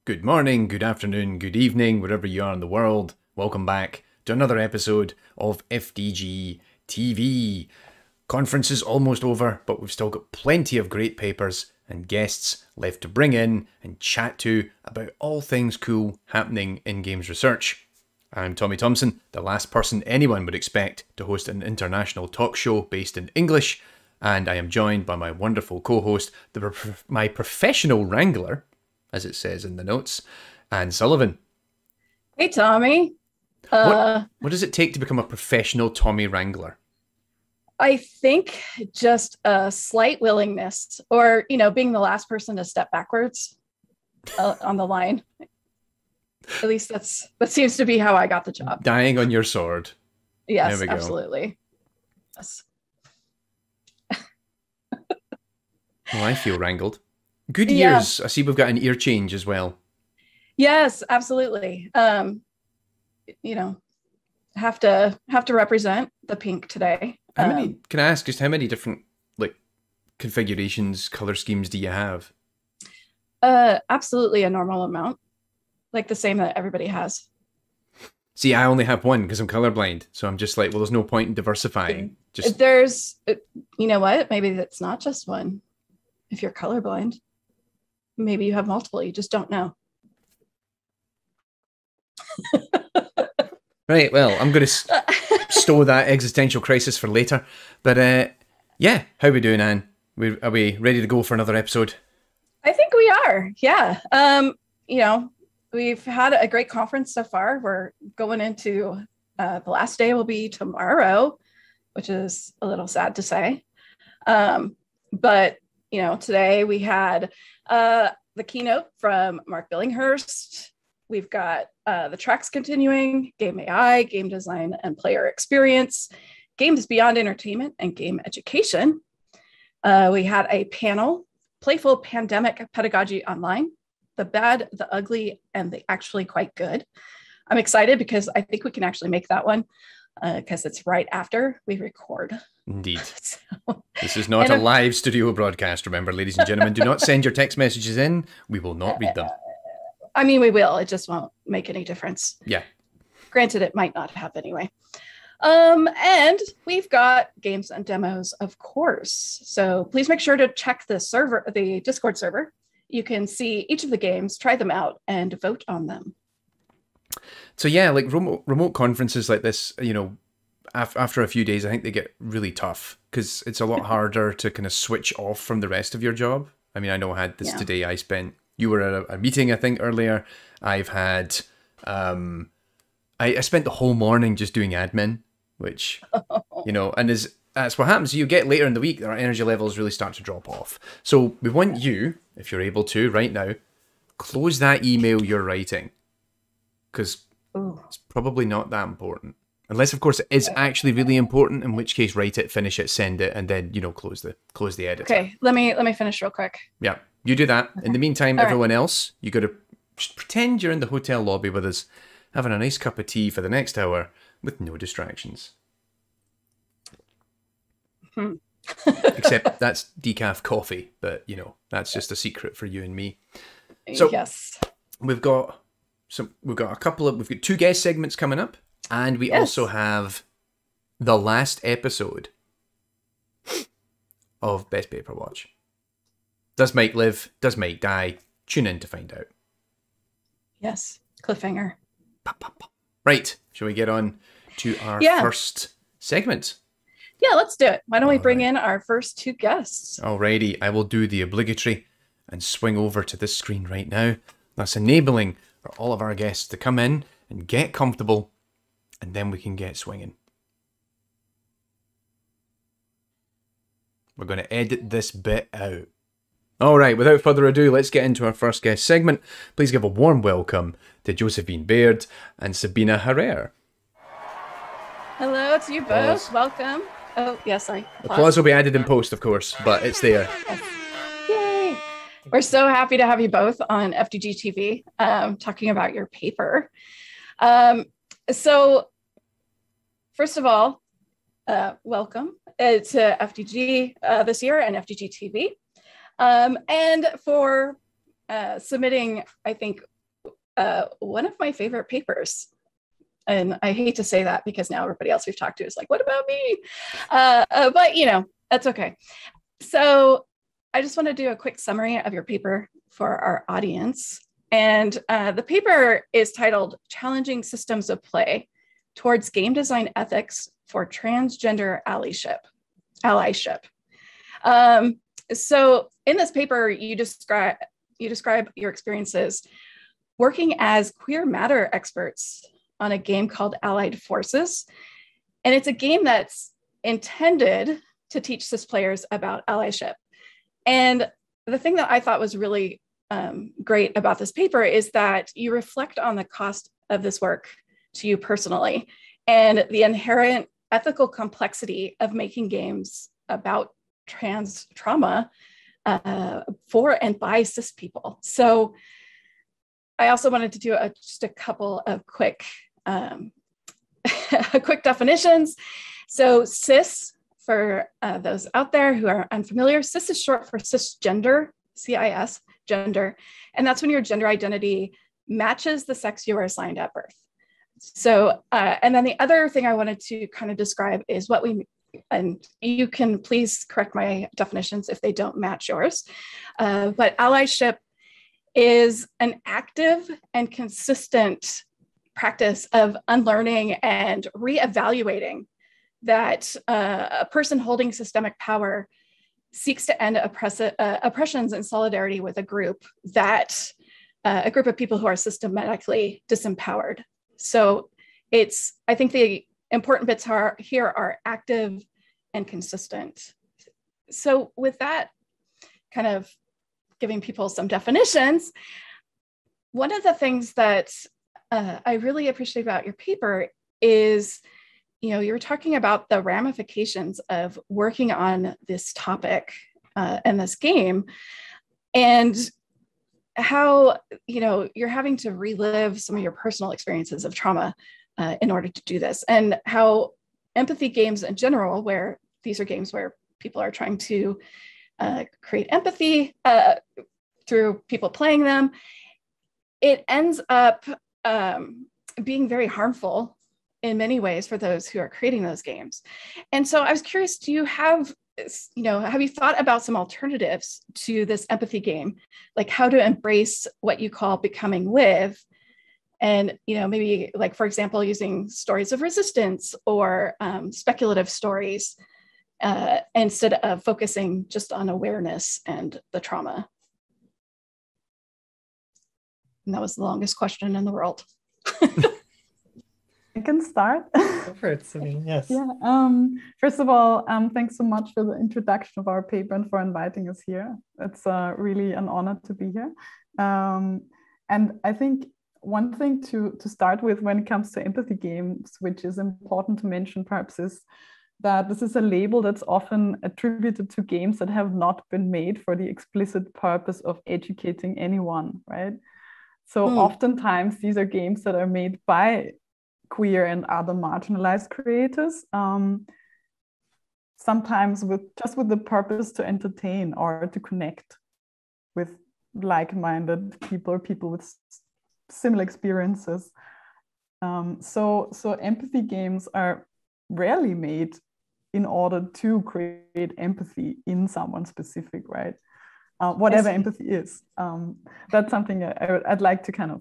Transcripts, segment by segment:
Good morning, good afternoon, good evening, wherever you are in the world. Welcome back to another episode of FDG-TV. Conference is almost over, but we've still got plenty of great papers and guests left to bring in and chat to about all things cool happening in games research. I'm Tommy Thompson, the last person anyone would expect to host an international talk show based in English, and I am joined by my wonderful co-host, my professional wrangler, as it says in the notes, and Sullivan. Hey, Tommy. What does it take to become a professional Tommy Wrangler? I think just a slight willingness, or, being the last person to step backwards on the line. At least that seems to be how I got the job. Dying on your sword. Yes, absolutely. Yes. Well, I feel wrangled. Good ears. I see we've got an ear change as well. Yes, absolutely. Have to represent the pink today. How many? Can I ask just how many different configurations, color schemes do you have? Absolutely a normal amount, like the same that everybody has. See, I only have one because I'm colorblind, so I'm just like, well, there's no point in diversifying. There's, you know what? Maybe it's not just one. If you're colorblind, maybe you have multiple. You just don't know. Right. Well, I'm going to stow that existential crisis for later. But yeah, how are we doing, Anne? Are we ready to go for another episode? I think we are. Yeah. We've had a great conference so far. We're going into the last day will be tomorrow, which is a little sad to say. But today we had the keynote from Mark Billinghurst. We've got the tracks continuing, game AI, game design and player experience, games beyond entertainment and game education. We had a panel, Playful Pandemic Pedagogy Online, the bad, the ugly, and the actually quite good. I'm excited because I think we can actually make that one because it's right after we record. Indeed. This is not a live studio broadcast, remember, ladies and gentlemen. Do not send your text messages in. We will not read them. I mean, we will. It just won't make any difference. Yeah. Granted, it might not have anyway. And we've got games and demos, of course. So please make sure to check the Discord server. You can see each of the games, try them out, and vote on them. So yeah, like remote conferences like this, after a few days, I think they get really tough because it's a lot harder to kind of switch off from the rest of your job. I mean, I know I had this today. You were at a meeting, I think, earlier. I've had, I spent the whole morning just doing admin, which, and that's what happens. You get later in the week, our energy levels really start to drop off. So we want you, if you're able to, right now, close that email you're writing because it's probably not that important. Unless, of course, it is actually really important, in which case, write it, finish it, send it, and then, close the editor. Okay, let me finish real quick. Yeah, you do that. Okay. In the meantime, everyone else, you got to just pretend you're in the hotel lobby with us, having a nice cup of tea for the next hour with no distractions. Except that's decaf coffee, but, that's just a secret for you and me. So, yes. We've got two guest segments coming up. And we also have the last episode of Best Paper Watch. Does Mike live? Does Mike die? Tune in to find out. Yes. Cliffhanger. Right. Shall we get on to our first segment? Yeah, let's do it. Why don't we bring in our first two guests? Alrighty. I will do the obligatory and swing over to this screen right now. That's enabling for all of our guests to come in and get comfortable. And then we can get swinging. We're going to edit this bit out. All right, without further ado, let's get into our first guest segment. Please give a warm welcome to Josephine Baird and Sabine Harrer. Hello to you both. Welcome. Oh, yes, Applause will be added in post, of course, but it's there. Yay. We're so happy to have you both on FDG-TV talking about your paper. So, first of all, welcome to FDG this year and FDG-TV. And for submitting, I think, one of my favorite papers. And I hate to say that because now everybody else we've talked to is like, what about me? But you know, that's okay. So I just want to do a quick summary of your paper for our audience. And the paper is titled Challenging Systems of Play Towards Game Design Ethics for Transgender Allyship. So in this paper, you describe your experiences working as queer matter experts on a game called Allied Forces. And it's a game that's intended to teach cis players about allyship. And the thing that I thought was really great about this paper is that you reflect on the cost of this work to you personally and the inherent ethical complexity of making games about trans trauma for and by cis people. So I also wanted to do just a couple of quick quick definitions. So cis, for those out there who are unfamiliar, cis is short for cisgender, CIS, gender. And that's when your gender identity matches the sex you were assigned at birth. So, and then the other thing I wanted to kind of describe is what we, and you can please correct my definitions if they don't match yours, but allyship is an active and consistent practice of unlearning and reevaluating that a person holding systemic power seeks to end oppressions in solidarity with a group of people who are systematically disempowered. So I think the important bits here are active and consistent. So with that kind of giving people some definitions, one of the things that I really appreciate about your paper is, you know, you were talking about the ramifications of working on this topic and this game, and how, you know, you're having to relive some of your personal experiences of trauma in order to do this, and how empathy games in general, where these are games where people are trying to create empathy through people playing them, it ends up being very harmful in many ways for those who are creating those games. And so I was curious, do you have, you know, have you thought about some alternatives to this empathy game, like how to embrace what you call becoming with, and, you know, maybe like, for example, using stories of resistance or speculative stories instead of focusing just on awareness and the trauma? And that was the longest question in the world. I can start. Go for it, Sabine. Yes. Yeah. First of all, thanks so much for the introduction of our paper and for inviting us here. It's really an honor to be here. And I think one thing to start with when it comes to empathy games, which is important to mention perhaps, is that this is a label that's often attributed to games that have not been made for the explicit purpose of educating anyone, right? So oftentimes these are games that are made by queer and other marginalized creators, sometimes with the purpose to entertain or to connect with like-minded people or people with similar experiences. So empathy games are rarely made in order to create empathy in someone specific, right? Whatever empathy is. That's something I'd like to kind of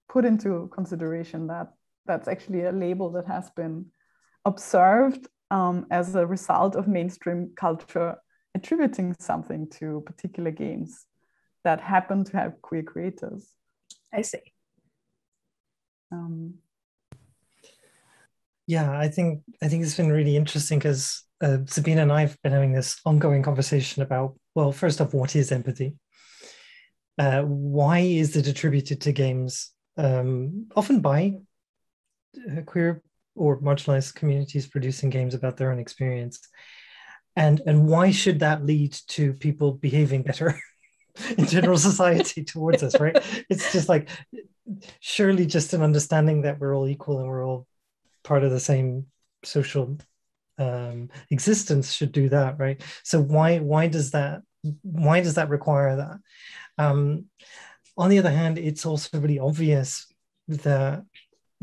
put into consideration, that that's actually a label that has been observed as a result of mainstream culture attributing something to particular games that happen to have queer creators. I see. Yeah, I think it's been really interesting because Sabine and I have been having this ongoing conversation about, well, first off, what is empathy? Why is it attributed to games, often by queer or marginalized communities producing games about their own experience? And why should that lead to people behaving better in general society towards us, right? It's just like, surely just an understanding that we're all equal and we're all part of the same social existence should do that, right? So why does that require that? On the other hand, it's also really obvious that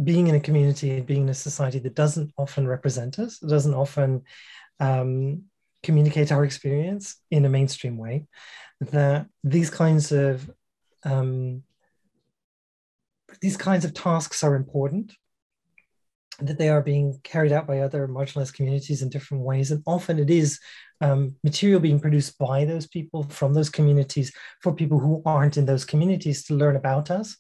being in a community and being in a society that doesn't often represent us, doesn't often communicate our experience in a mainstream way, that these kinds of tasks are important, that they are being carried out by other marginalized communities in different ways. And often it is material being produced by those people from those communities for people who aren't in those communities to learn about us.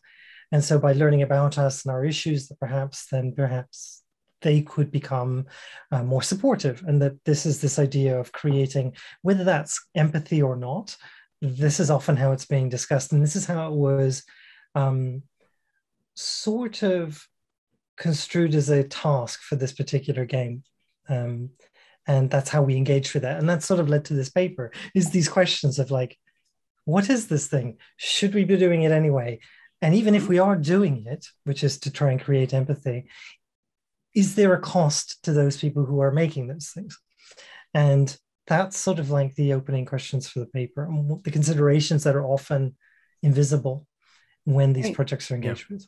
And so by learning about us and our issues, that perhaps they could become more supportive. And that this idea of creating, whether that's empathy or not, this is often how it's being discussed. And this is how it was sort of construed as a task for this particular game. And that's how we engaged with that. And that sort of led to this paper, is these questions of like, what is this thing? Should we be doing it anyway? And even if we are doing it, which is to try and create empathy, is there a cost to those people who are making those things? And that's sort of like the opening questions for the paper, and the considerations that are often invisible when these projects are engaged with.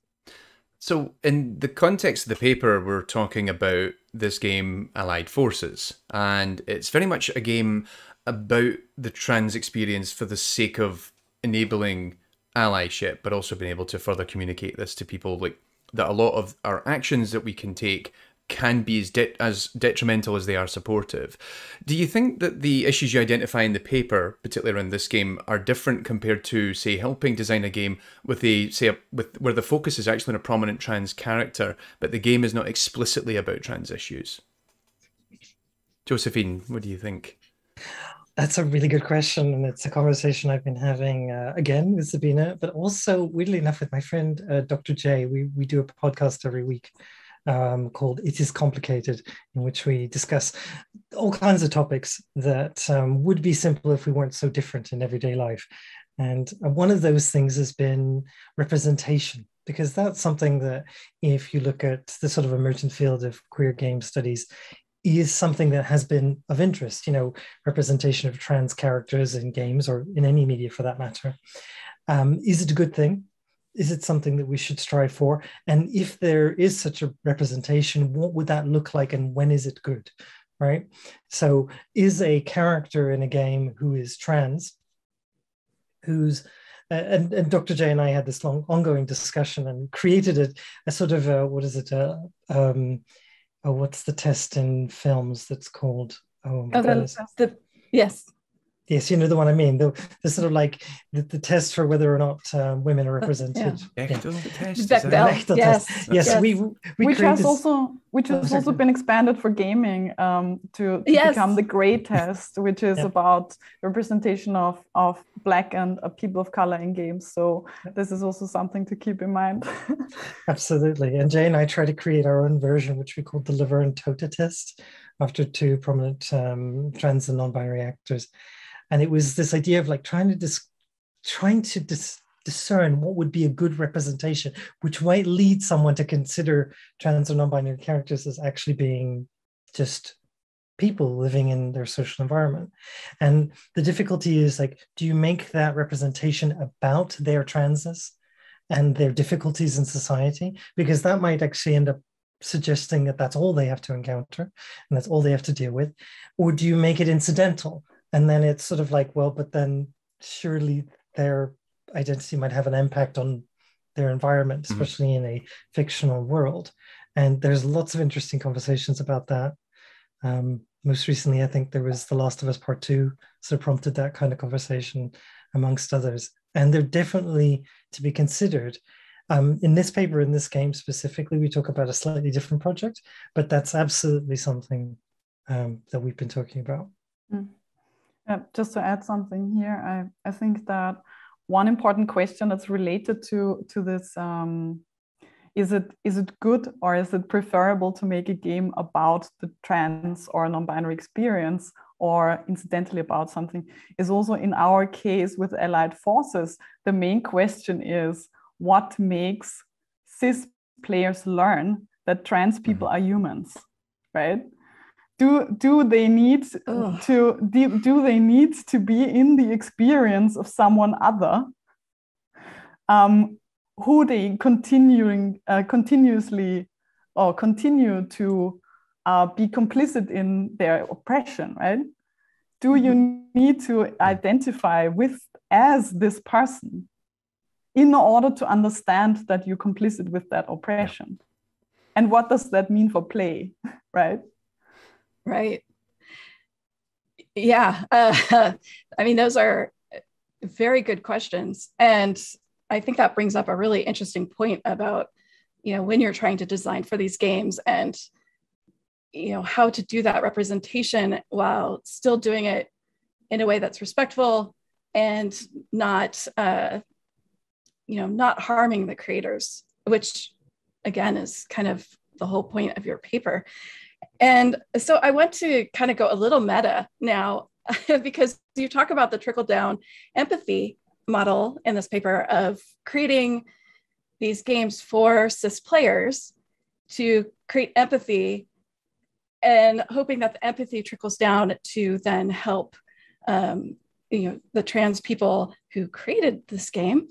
So in the context of the paper, we're talking about this game, Allied Forces, and it's very much a game about the trans experience for the sake of enabling allyship, but also being able to further communicate this to people, like that a lot of our actions that we can take can be as detrimental as they are supportive. Do you think that the issues you identify in the paper, particularly around this game, are different compared to, say, helping design a game with where the focus is actually on a prominent trans character, but the game is not explicitly about trans issues? Josephine, what do you think? That's a really good question, and it's a conversation I've been having again with Sabine, but also, weirdly enough, with my friend Dr. J. We do a podcast every week called It Is Complicated, in which we discuss all kinds of topics that would be simple if we weren't so different in everyday life. And one of those things has been representation, because that's something that, if you look at the sort of emergent field of queer game studies, is something that has been of interest, you know, representation of trans characters in games or in any media for that matter. Is it a good thing? Is it something that we should strive for? And if there is such a representation, what would that look like and when is it good, right? So is a character in a game who is trans, who's, and Dr. J and I had this long ongoing discussion and created a sort of, what's the test in films that's called? Yes. Yes, you know the one I mean. The sort of like the test for whether or not women are represented. Bechdel. Yes. We which has also been expanded for gaming to become the Grey test, which is about representation of Black and people of color in games. So this is also something to keep in mind. Absolutely. And Jay and I try to create our own version, which we call the Liver and Tota test, after two prominent trans and non-binary actors. And it was this idea of like trying to discern what would be a good representation, which might lead someone to consider trans or non-binary characters as actually being just people living in their social environment. And the difficulty is like, do you make that representation about their transness and their difficulties in society? Because that might actually end up suggesting that that's all they have to encounter and that's all they have to deal with. Or do you make it incidental? And then it's sort of like, well, but then surely their identity might have an impact on their environment, especially in a fictional world. And there's lots of interesting conversations about that. Most recently, I think there was The Last of Us Part 2, sort of prompted that kind of conversation, amongst others. And they're definitely to be considered. In this paper, in this game specifically, we talk about a slightly different project, but that's absolutely something that we've been talking about. Just to add something here, I think that one important question that's related to this, is it good or is it preferable to make a game about the trans or non-binary experience or incidentally about something, is also in our case with Allied Forces, the main question is what makes cis players learn that trans people are humans, right? Do they need to be in the experience of someone other who they continuously or continue to be complicit in their oppression, right? Do you need to identify with as this person in order to understand that you're complicit with that oppression? And what does that mean for play, right? Right. Yeah. I mean, those are very good questions. And I think that brings up a really interesting point about, when you're trying to design for these games and, how to do that representation while still doing it in a way that's respectful and not, not harming the creators, which again is kind of the whole point of your paper. And so I want to kind of go a little meta now because you talk about the trickle-down empathy model in this paper of creating these games for cis players to create empathy and hoping that the empathy trickles down to then help the trans people who created this game.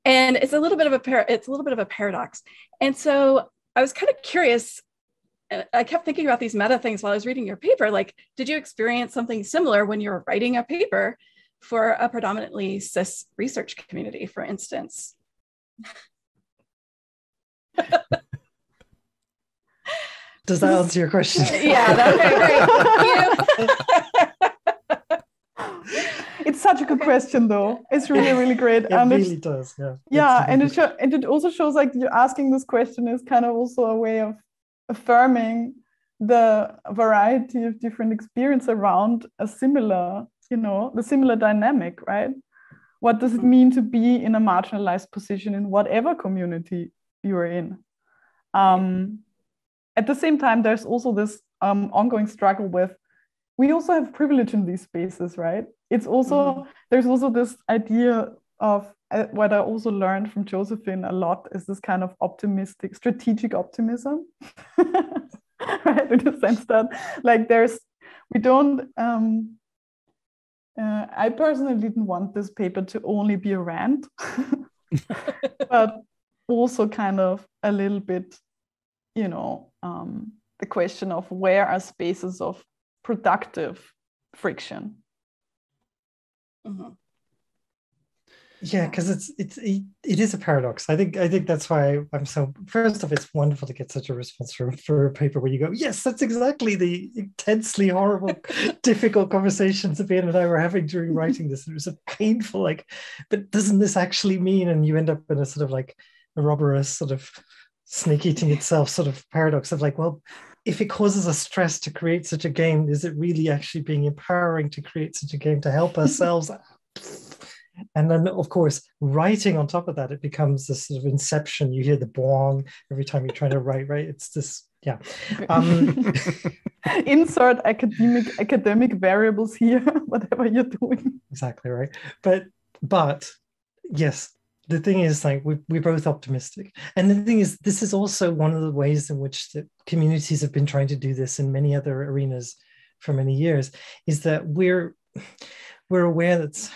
And it's a little bit of a paradox. And so I was kind of curious. I kept thinking about these meta things while I was reading your paper. Like, did you experience something similar when you were writing a paper for a predominantly cis research community, for instance? Does that answer your question? Yeah, that's great. It's such a good question, though. It's really, really great. It really does. Yeah. Yeah, and it also shows like you asking this question is kind of also a way of affirming the variety of different experience around a similar, the similar dynamic, right? What does it mean to be in a marginalized position in whatever community you are in? At the same time, there's also this ongoing struggle with, we also have privilege in these spaces, right? It's also, there's also this idea of what I also learned from Josephine a lot is this kind of optimistic, strategic optimism, right? In the sense that like I personally didn't want this paper to only be a rant, but also kind of a little bit, the question of where are spaces of productive friction. Yeah, because it is a paradox. I think that's why I'm so. First off, it's wonderful to get such a response for a paper where you go, yes, that's exactly the intensely horrible, difficult conversations Sabine and I were having during writing this. It was a painful, but doesn't this actually mean? And you end up in a sort of like a Ouroboros sort of snake eating itself sort of paradox of like, well, if it causes us stress to create such a game, is it really actually being empowering to create such a game to help ourselves? And then, of course, writing on top of that, it becomes this sort of inception. You hear the bong every time you're trying to write, right? It's this, yeah. Insert academic variables here, whatever you're doing. Exactly, right. But yes, the thing is, like, we're both optimistic. And the thing is, this is also one of the ways in which the communities have been trying to do this in many other arenas for many years, is that we're aware that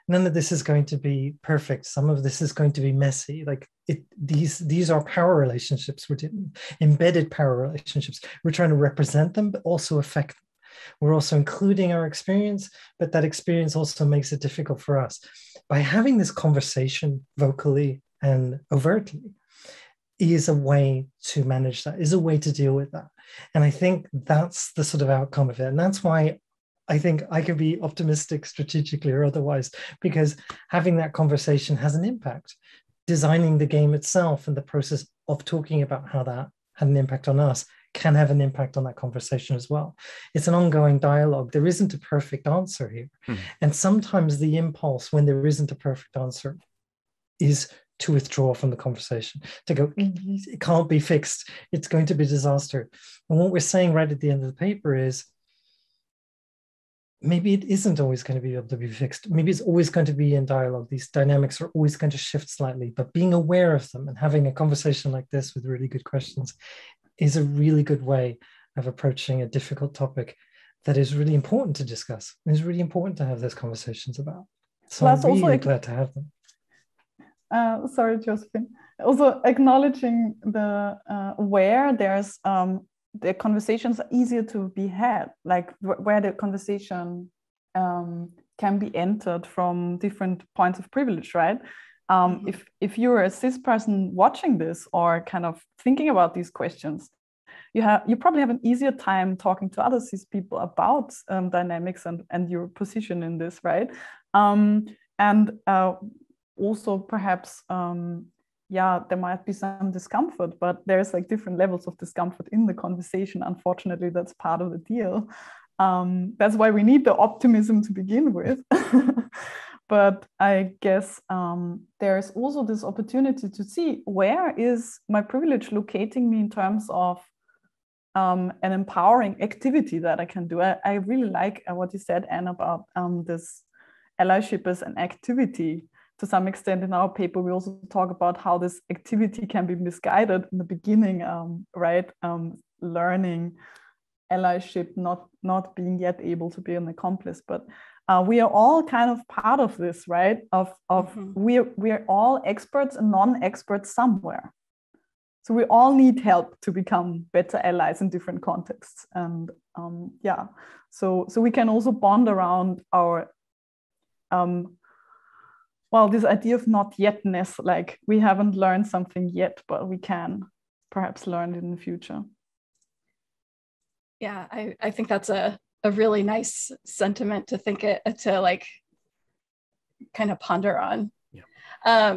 none of this is going to be perfect. Some of this is going to be messy. Like these are power relationships. We're embedded power relationships. We're trying to represent them, but also affect them. We're also including our experience, but that experience also makes it difficult for us. By having this conversation vocally and overtly is a way to manage that, is a way to deal with that. And I think that's the sort of outcome of it. And that's why I think I can be optimistic strategically or otherwise, because having that conversation has an impact. Designing the game itself and the process of talking about how that had an impact on us can have an impact on that conversation as well. It's an ongoing dialogue. There isn't a perfect answer here. And sometimes the impulse when there isn't a perfect answer is to withdraw from the conversation, to go, it can't be fixed. It's going to be a disaster. And what we're saying right at the end of the paper is, maybe it isn't always going to be able to be fixed. Maybe it's always going to be in dialogue. These dynamics are always going to shift slightly, but being aware of them and having a conversation like this with really good questions is a really good way of approaching a difficult topic that is really important to discuss. It's really important to have those conversations about. So I'm really glad to have them. sorry, Josephine. Also acknowledging the where there's the conversations are easier to be had, like where the conversation can be entered from different points of privilege, right? If you're a cis person watching this or kind of thinking about these questions, you probably have an easier time talking to other cis people about dynamics and your position in this, right? And also perhaps there might be some discomfort, but there's like different levels of discomfort in the conversation. Unfortunately, that's part of the deal. That's why we need the optimism to begin with. But I guess there's also this opportunity to see, where is my privilege locating me in terms of an empowering activity that I can do. I really like what you said, Anne, about this allyship as an activity. To some extent in our paper, we also talk about how this activity can be misguided in the beginning, right? Learning allyship, not being yet able to be an accomplice, but we are all kind of part of this, right? We're all experts and non-experts somewhere. So we all need help to become better allies in different contexts. And so we can also bond around our, this idea of not yetness, like we haven't learned something yet, but we can perhaps learn it in the future. Yeah, I think that's a really nice sentiment to think to like kind of ponder on. Yeah.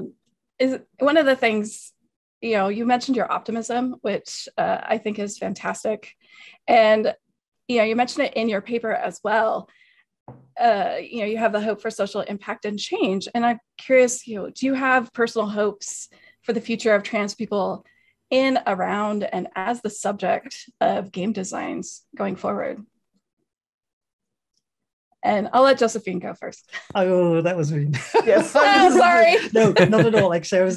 Is one of the things, you mentioned your optimism, which I think is fantastic. And, you mentioned it in your paper as well. You have the hope for social impact and change. And I'm curious, do you have personal hopes for the future of trans people in, around, and as the subject of game designs going forward? And I'll let Josephine go first. Oh, that was mean. Yes. Oh, sorry. No, not at all. Actually,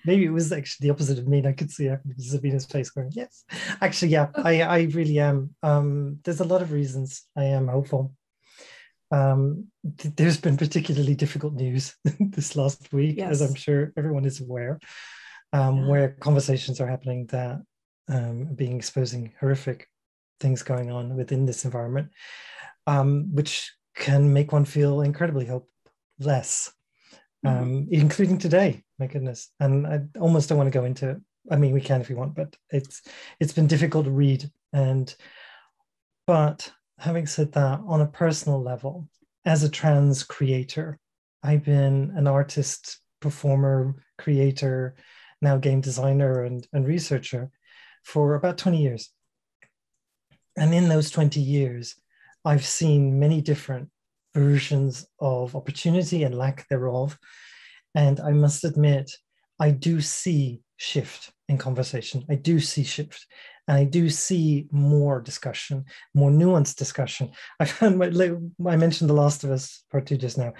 maybe it was actually the opposite of mean. I could see Sabina's face going, yes. Actually, yeah, I really am. There's a lot of reasons I am hopeful. There's been particularly difficult news this last week, yes, as I'm sure everyone is aware, where conversations are happening that being exposing horrific things going on within this environment, which can make one feel incredibly hopeless, including today, my goodness. And I almost don't want to go into, I mean, we can if you want, but it's been difficult to read. But having said that, on a personal level, as a trans creator, I've been an artist, performer, creator, now game designer and researcher for about 20 years. And in those 20 years, I've seen many different versions of opportunity and lack thereof. And I must admit, I do see shift in conversation. I do see shift. And I do see more discussion, more nuanced discussion. I found, I mentioned The Last of Us Part 2 just now.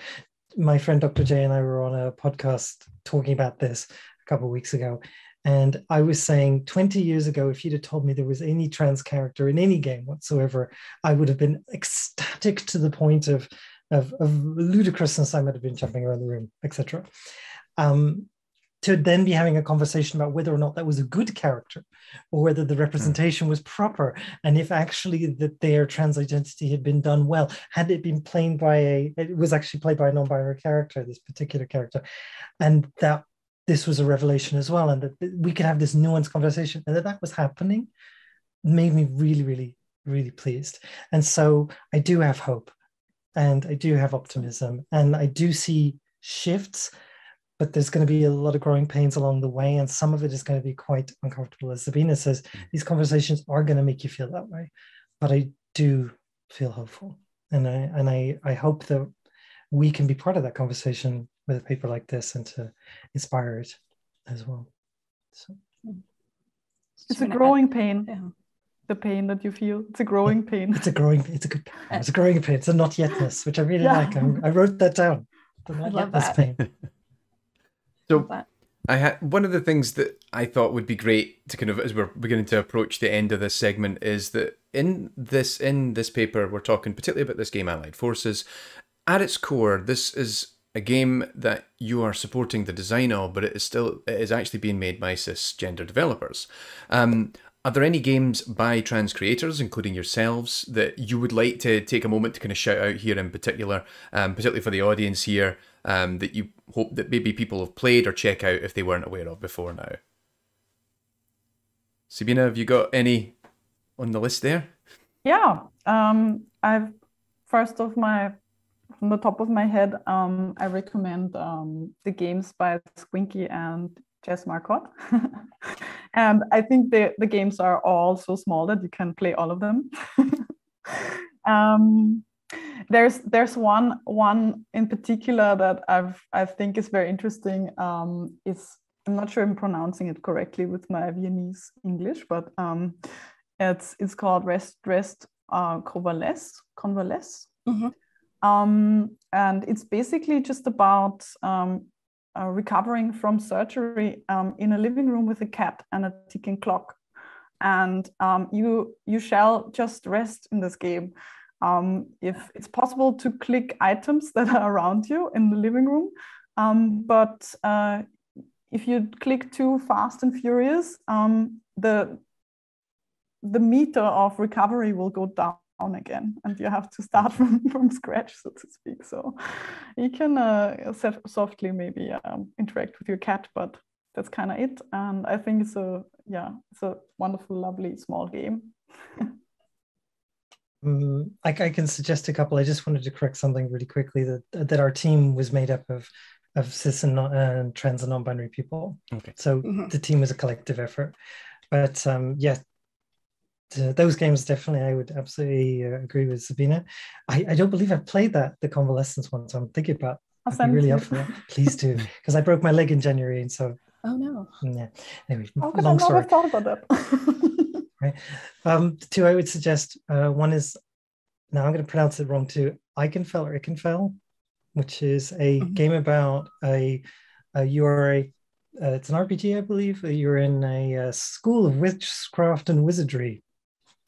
My friend Dr. J and I were on a podcast talking about this a couple of weeks ago. And I was saying 20 years ago, if you'd have told me there was any trans character in any game whatsoever, I would have been ecstatic to the point of ludicrousness. I might have been jumping around the room, etc. To then be having a conversation about whether or not that was a good character or whether the representation was proper, and if actually that their trans identity had been done well, had it been played by it was actually played by a non-binary character, this particular character, and that this was a revelation as well, and that we could have this nuanced conversation, and that was happening, made me really, really, really pleased. And so I do have hope, and I do have optimism, and I do see shifts, but there's going to be a lot of growing pains along the way, and some of it is going to be quite uncomfortable. As Sabine says, these conversations are going to make you feel that way, but I do feel hopeful, and I hope that we can be part of that conversation with a paper like this and to inspire it as well. So it's a growing pain. Yeah. The pain that you feel, it's a growing pain. It's a growing pain. It's a growing pain. It's a not yetness, which I really like. I wrote that down. The not yetness pain. So I had one of the things that I thought would be great to kind of, as we're beginning to approach the end of this segment, is that in this paper we're talking particularly about this game Allied Forces. At its core, this is a game that you are supporting the design of, but it is actually being made by cisgender developers. Are there any games by trans creators, including yourselves, that you would like to take a moment to kind of shout out here in particular, particularly for the audience here, that you hope that maybe people have played or check out if they weren't aware of before now? Sabine, have you got any on the list there? Yeah, I've from the top of my head, I recommend the games by Squinky and Jess Marcotte. And I think the games are all so small that you can play all of them. There's one in particular that I think is very interesting. I'm not sure I'm pronouncing it correctly with my Viennese English, but it's called Rest Convalesce. Mm-hmm. And it's basically just about recovering from surgery in a living room with a cat and a ticking clock. And you shall just rest in this game. If it's possible to click items that are around you in the living room, but if you click too fast and furious, the meter of recovery will go down again, and you have to start from scratch, so to speak. So you can softly maybe interact with your cat, but that's kind of it. And I think it's a wonderful, lovely small game. I can suggest a couple. I just wanted to correct something really quickly, that our team was made up of cis and trans and non-binary people. Okay. So the team was a collective effort. But those games, definitely, I would absolutely agree with Sabine. I don't believe I've played the Convalescence one, so I'm thinking about I'd be really up for that. Please do, because I broke my leg in January, and so. Oh no. Yeah. Anyway, long story. I thought about that. Right. Two I would suggest. One is, now I'm going to pronounce it wrong too. Eichenfell, which is a game about you are it's an RPG, I believe. You're in a school of witchcraft and wizardry.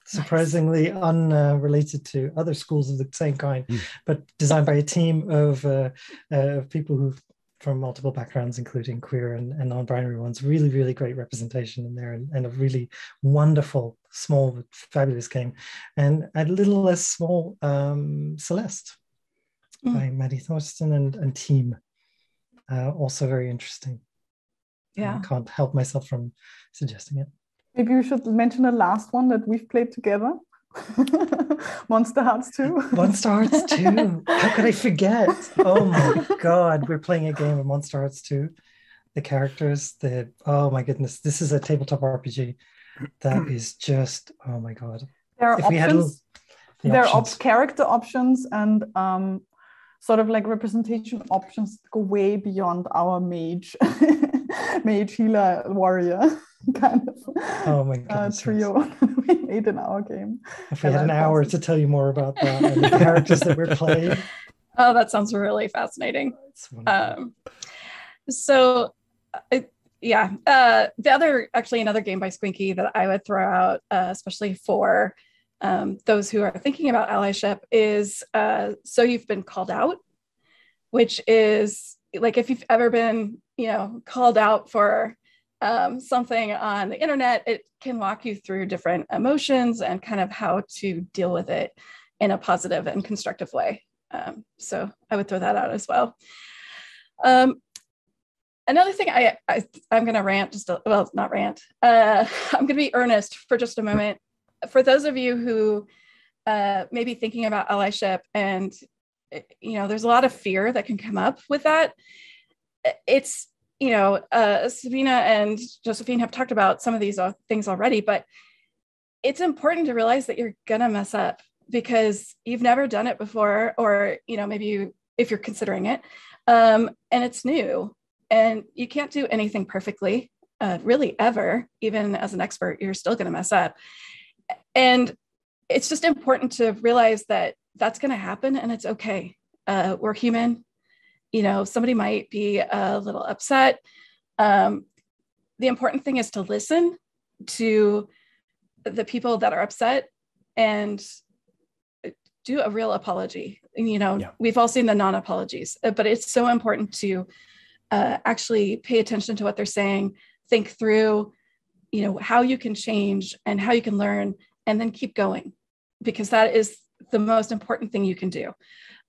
Surprisingly unrelated to other schools of the same kind, but designed by a team of people who from multiple backgrounds, including queer and non-binary ones. Really, really great representation in there, and a really wonderful, small, but fabulous game. And a little less small, Celeste by Maddie Thorsten and team. Also very interesting. Yeah. I can't help myself from suggesting it. Maybe we should mention the last one that we've played together. Monster Hearts 2. Monster Hearts 2. How could I forget? Oh my God. We're playing a game of Monster Hearts 2. The characters, oh my goodness. This is a tabletop RPG that is just, oh my God. There are options. There are character options and sort of like representation options that go way beyond our mage healer warrior kind of trio we made in our game. If we had an hour to tell you more about that and the characters that we're playing. Oh, that sounds really fascinating. Another game by Squinky that I would throw out, especially for those who are thinking about allyship, is So You've Been Called Out, which is like if you've ever been, called out for something on the internet, it can walk you through different emotions and kind of how to deal with it in a positive and constructive way. So I would throw that out as well. Another thing I'm going to rant not rant. I'm going to be earnest for just a moment. For those of you who may be thinking about allyship, and there's a lot of fear that can come up with that. It's Sabine and Josephine have talked about some of these things already, but it's important to realize that you're gonna mess up because you've never done it before, or maybe if you're considering it, and it's new, and you can't do anything perfectly, really ever. Even as an expert, you're still gonna mess up, and it's just important to realize that that's gonna happen, and it's okay. We're human. Somebody might be a little upset. The important thing is to listen to the people that are upset and do a real apology. You know, Yeah. we've all seen the non-apologies, but it's so important to actually pay attention to what they're saying, think through, you know, how you can change and how you can learn, and then keep going, because that is the most important thing you can do.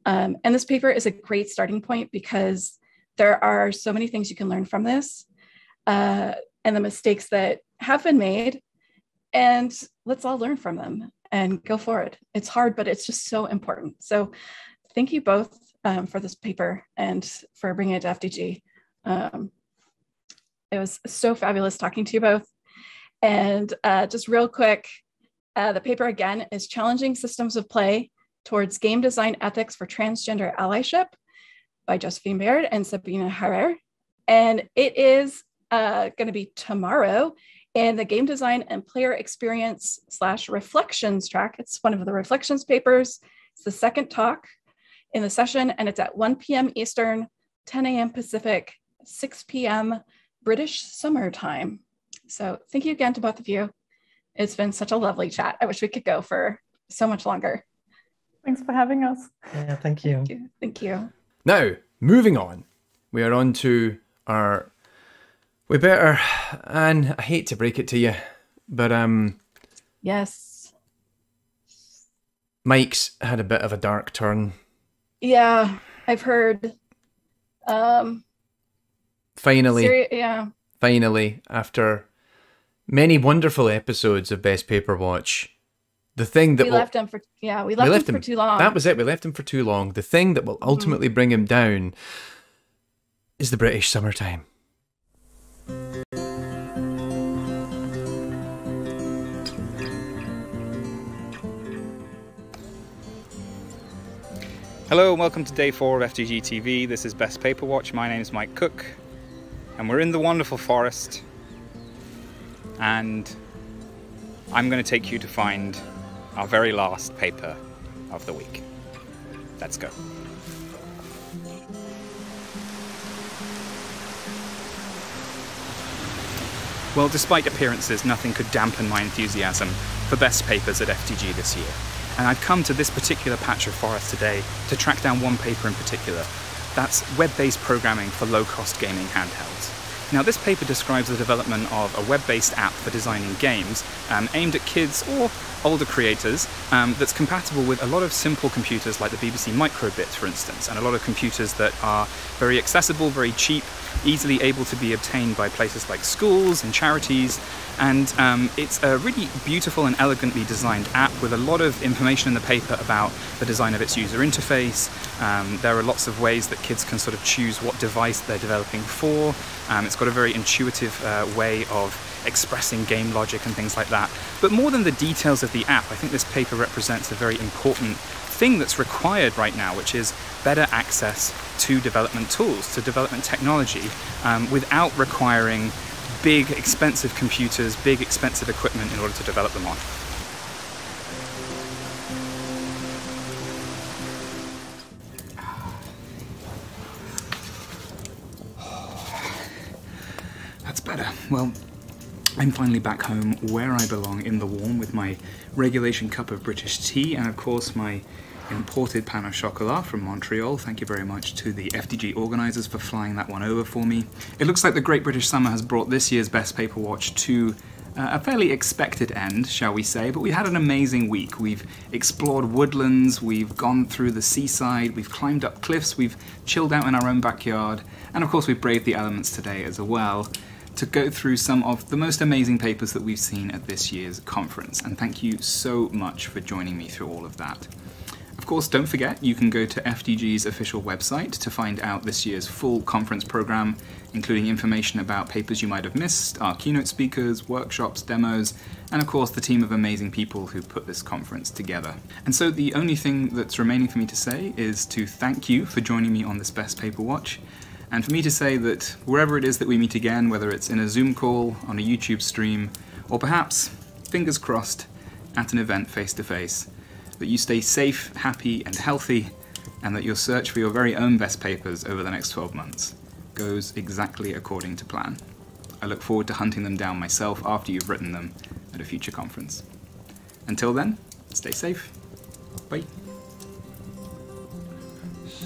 And this paper is a great starting point because there are so many things you can learn from this, and the mistakes that have been made, and let's all learn from them and go forward. It's hard, but it's just so important. So thank you both for this paper and for bringing it to FDG. It was so fabulous talking to you both. And just real quick, the paper again is Challenging Systems of Play Towards Game Design Ethics for Transgender Allyship by Josephine Baird and Sabine Harrer. And it is going to be tomorrow in the Game Design and Player Experience / Reflections track. It's one of the reflections papers. It's the second talk in the session, and it's at 1 p.m. Eastern, 10 a.m. Pacific, 6 p.m. British Summer Time. So thank you again to both of you. It's been such a lovely chat. I wish we could go for so much longer. Thanks for having us. Yeah, thank you. Thank you. Thank you. Now, moving on. We are on to our... We better... And I hate to break it to you, but Yes. Mike's had a bit of a dark turn. Yeah, I've heard. Finally, after many wonderful episodes of Best Paper Watch, the thing that we left him for too long. That was it. We left him for too long. The thing that will ultimately bring him down is the British summertime. Hello and welcome to day 4 of FDG-TV. This is Best Paper Watch. My name is Mike Cook and we're in the wonderful forest, and I'm going to take you to find our very last paper of the week. Let's go. Well, despite appearances, nothing could dampen my enthusiasm for best papers at FDG this year. And I've come to this particular patch of forest today to track down one paper in particular. That's web-based programming for low-cost gaming handhelds. Now, this paper describes the development of a web-based app for designing games aimed at kids or older creators that's compatible with a lot of simple computers like the BBC Microbit, for instance, and a lot of computers that are very accessible, very cheap, easily able to be obtained by places like schools and charities. And it's a really beautiful and elegantly designed app with a lot of information in the paper about the design of its user interface. There are lots of ways that kids can sort of choose what device they're developing for. It's got a very intuitive way of expressing game logic and things like that. But more than the details of the app, I think this paper represents a very important thing that's required right now, which is better access to development tools, to development technology, without requiring big, expensive computers, big, expensive equipment in order to develop them on. That's better. Well, I'm finally back home where I belong, in the warm, with my regulation cup of British tea and, of course, my imported pain au chocolat from Montreal. Thank you very much to the FDG organisers for flying that one over for me. It looks like the Great British Summer has brought this year's Best Paper Watch to a fairly expected end, shall we say, but we had an amazing week. We've explored woodlands, we've gone through the seaside, we've climbed up cliffs, we've chilled out in our own backyard, and of course we've braved the elements today as well to go through some of the most amazing papers that we've seen at this year's conference. And thank you so much for joining me through all of that. Of course, don't forget, you can go to FDG's official website to find out this year's full conference program, including information about papers you might have missed, our keynote speakers, workshops, demos, and of course the team of amazing people who put this conference together. And so the only thing that's remaining for me to say is to thank you for joining me on this Best Paper Watch, and for me to say that wherever it is that we meet again, whether it's in a Zoom call, on a YouTube stream, or perhaps, fingers crossed, at an event face-to-face, that you stay safe, happy, and healthy, and that your search for your very own best papers over the next 12 months goes exactly according to plan. I look forward to hunting them down myself after you've written them at a future conference. Until then, stay safe. Bye.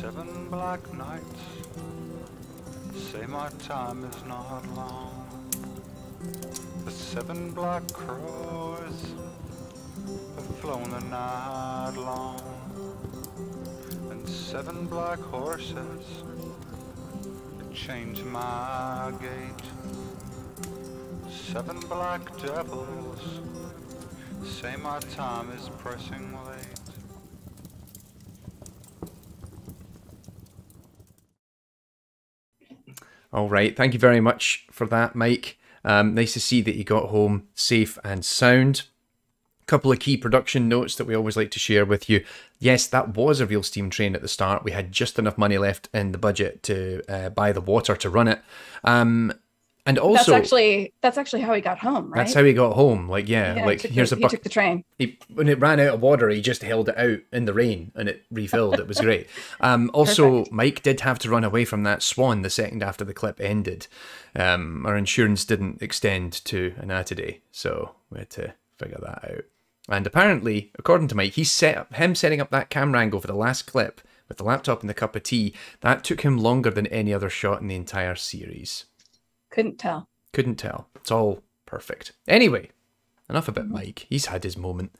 7 black nights say my time is not long. The 7 black crows have flown the night long, and 7 black horses change my gait. 7 black devils say my time is pressing late. All right. Thank you very much for that, Mike. Nice to see that you got home safe and sound. Couple of key production notes that we always like to share with you. Yes, that was a real steam train at the start. We had just enough money left in the budget to buy the water to run it. And also, that's actually how he got home, right? That's how he got home. Like, yeah, like here's a bucket. He took the train. When it ran out of water, he just held it out in the rain and it refilled. It was great. Also, perfect. Mike did have to run away from that swan the second after the clip ended. Our insurance didn't extend to Anatidae, so we had to figure that out. And apparently, according to Mike, him setting up that camera angle for the last clip with the laptop and the cup of tea, that took him longer than any other shot in the entire series. Couldn't tell. Couldn't tell. It's all perfect. Anyway, enough about Mike. He's had his moment.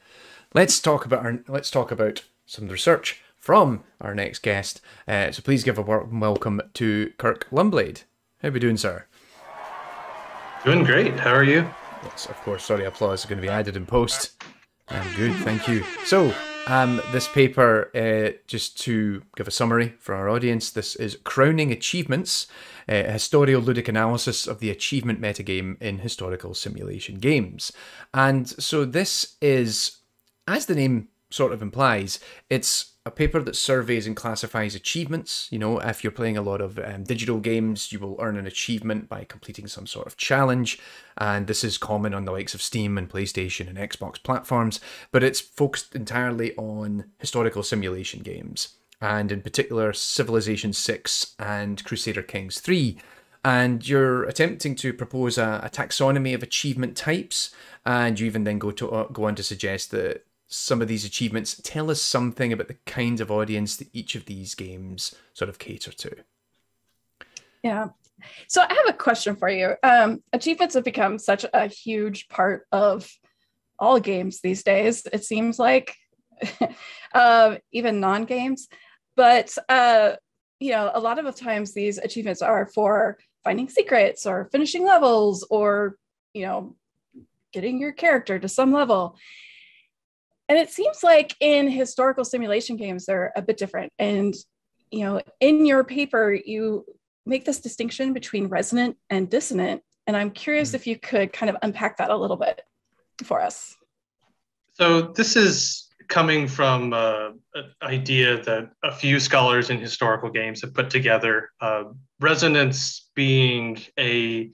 Let's talk about some research from our next guest. So please give a warm welcome to Kirk Lundblade. How are we doing, sir? Doing great. How are you? Yes, of course. Sorry, applause is going to be added in post. I'm good, thank you. So, this paper, just to give a summary for our audience, this is Crowning Achievements, a historioludic analysis of the achievement metagame in historical simulation games. And so this is, as the name sort of implies, it's a paper that surveys and classifies achievements. You know, if you're playing a lot of digital games, you will earn an achievement by completing some sort of challenge. And this is common on the likes of Steam and PlayStation and Xbox platforms, but it's focused entirely on historical simulation games, and in particular Civilization 6 and Crusader Kings 3. And you're attempting to propose a taxonomy of achievement types, and you even then go on to suggest that some of these achievements tell us something about the kinds of audience that each of these games sort of cater to. Yeah. So I have a question for you. Achievements have become such a huge part of all games these days, it seems like, even non-games. But, you know, a lot of the times these achievements are for finding secrets or finishing levels or, you know, getting your character to some level. And it seems like in historical simulation games, they're a bit different. And, you know, in your paper, you make this distinction between resonant and dissonant. And I'm curious if you could kind of unpack that a little bit for us. So this is coming from an idea that a few scholars in historical games have put together, resonance being a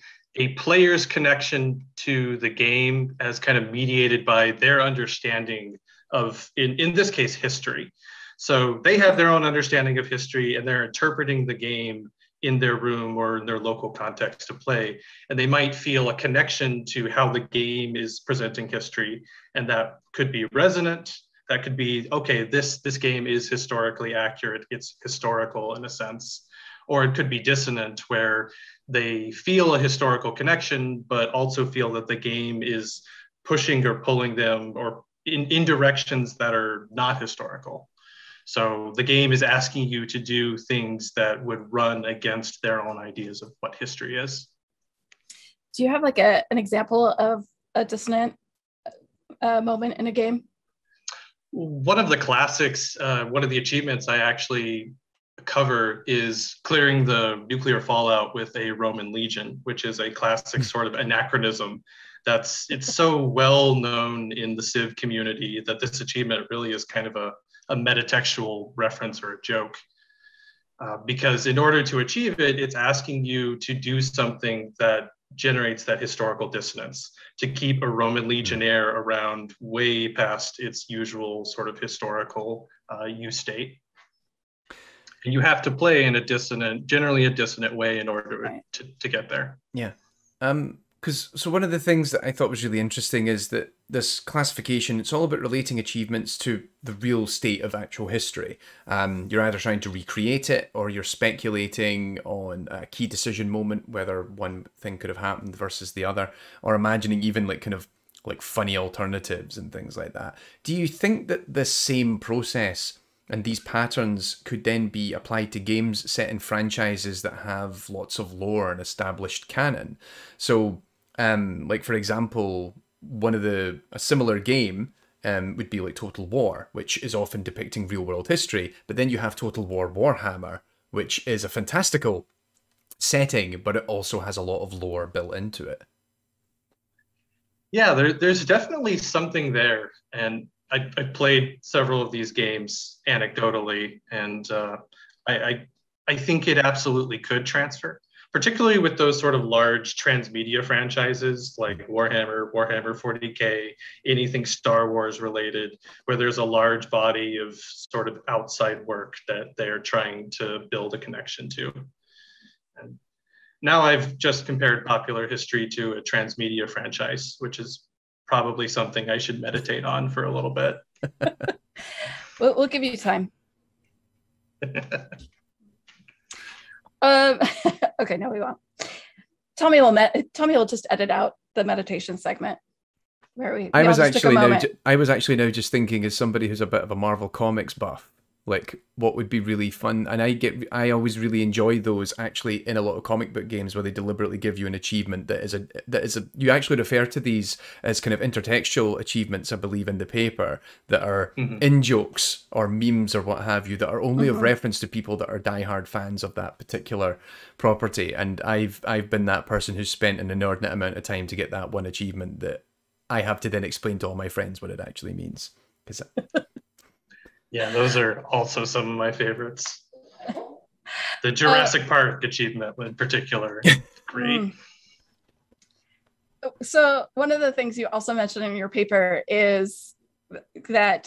player's connection to the game as kind of mediated by their understanding of, in this case, history. So they have their own understanding of history and they're interpreting the game in their room or in their local context to play. And they might feel a connection to how the game is presenting history. And that could be resonant. That could be, okay, this game is historically accurate. It's historical in a sense. Or it could be dissonant, where they feel a historical connection, but also feel that the game is pushing or pulling them or in directions that are not historical. So the game is asking you to do things that would run against their own ideas of what history is. Do you have like an example of a dissonant moment in a game? One of the classics, one of the achievements I actually cover is clearing the nuclear fallout with a Roman legion, which is a classic sort of anachronism. It's so well known in the Civ community that this achievement really is kind of a metatextual reference or a joke. Because in order to achieve it, it's asking you to do something that generates that historical dissonance, to keep a Roman legionnaire around way past its usual sort of historical use state. And you have to play in generally a dissonant way in order to get there. Yeah. Because so one of the things that I thought was really interesting is that this classification, it's all about relating achievements to the real state of actual history. You're either trying to recreate it, or you're speculating on a key decision moment, whether one thing could have happened versus the other, or imagining even like kind of like funny alternatives and things like that. Do you think that this same process and these patterns could then be applied to games set in franchises that have lots of lore and established canon? So, like for example, a similar game would be like Total War, which is often depicting real world history. But then you have Total War Warhammer, which is a fantastical setting, but it also has a lot of lore built into it. Yeah, there's definitely something there, and I played several of these games anecdotally, and I think it absolutely could transfer, particularly with those sort of large transmedia franchises like Warhammer, Warhammer 40K, anything Star Wars related, where there's a large body of sort of outside work that they're trying to build a connection to. And now I've just compared popular history to a transmedia franchise, which is probably something I should meditate on for a little bit. We'll give you time. Okay, no, we won't. Tommy will just edit out the meditation segment where I was actually now just thinking, as somebody who's a bit of a Marvel Comics buff, like what would be really fun, and I always really enjoy those actually in a lot of comic book games where they deliberately give you an achievement that is a you actually refer to these as kind of intertextual achievements, I believe, in the paper, that are in jokes or memes or what have you, that are only of reference to people that are diehard fans of that particular property. And I've been that person who's spent an inordinate amount of time to get that one achievement that I have to then explain to all my friends what it actually means. Yeah, those are also some of my favorites. The Jurassic Park achievement in particular, great. So one of the things you also mentioned in your paper is that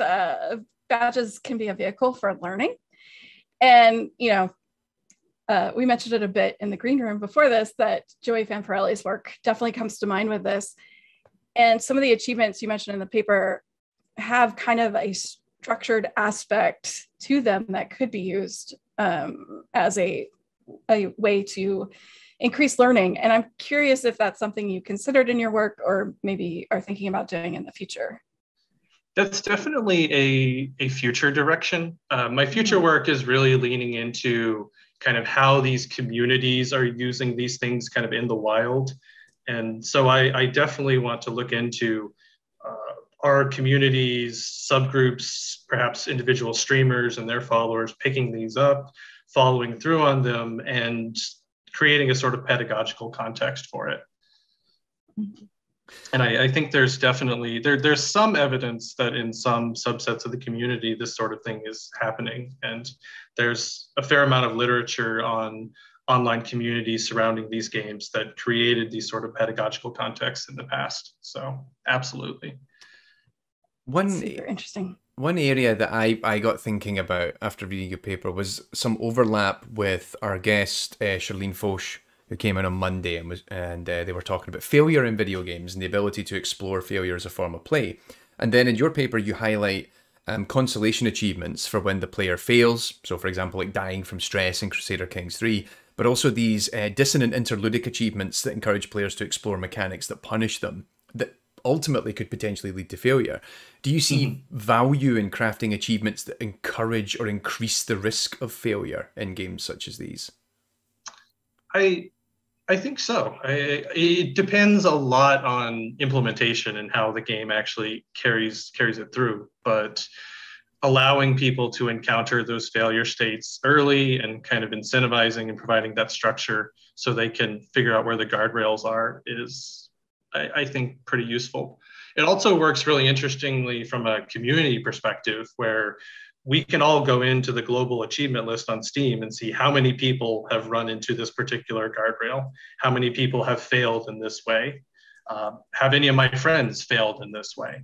badges can be a vehicle for learning. And, you know, we mentioned it a bit in the green room before this, that Joey Fanfarelli's work definitely comes to mind with this. And some of the achievements you mentioned in the paper have kind of a structured aspect to them that could be used as a way to increase learning. And I'm curious if that's something you considered in your work or maybe are thinking about doing in the future. That's definitely a future direction. My future work is really leaning into kind of how these communities are using these things kind of in the wild. And so I definitely want to look into our communities, subgroups, perhaps individual streamers and their followers picking these up, following through on them, and creating a sort of pedagogical context for it. And I think there's definitely, there's some evidence that in some subsets of the community, this sort of thing is happening. And there's a fair amount of literature on online communities surrounding these games that created these sort of pedagogical contexts in the past. So absolutely. Super interesting. One area that I got thinking about after reading your paper was some overlap with our guest, Charlene Foch, who came in on Monday, and they were talking about failure in video games and the ability to explore failure as a form of play. And then in your paper, you highlight consolation achievements for when the player fails. So, for example, like dying from stress in Crusader Kings 3, but also these dissonant interludic achievements that encourage players to explore mechanics that punish them, that ultimately could potentially lead to failure. Do you see value in crafting achievements that encourage or increase the risk of failure in games such as these? I think so. It depends a lot on implementation and how the game actually carries it through. But allowing people to encounter those failure states early and kind of incentivizing and providing that structure so they can figure out where the guardrails are is, I think, pretty useful. It also works really interestingly from a community perspective, where we can all go into the global achievement list on Steam and see how many people have run into this particular guardrail, how many people have failed in this way, have any of my friends failed in this way,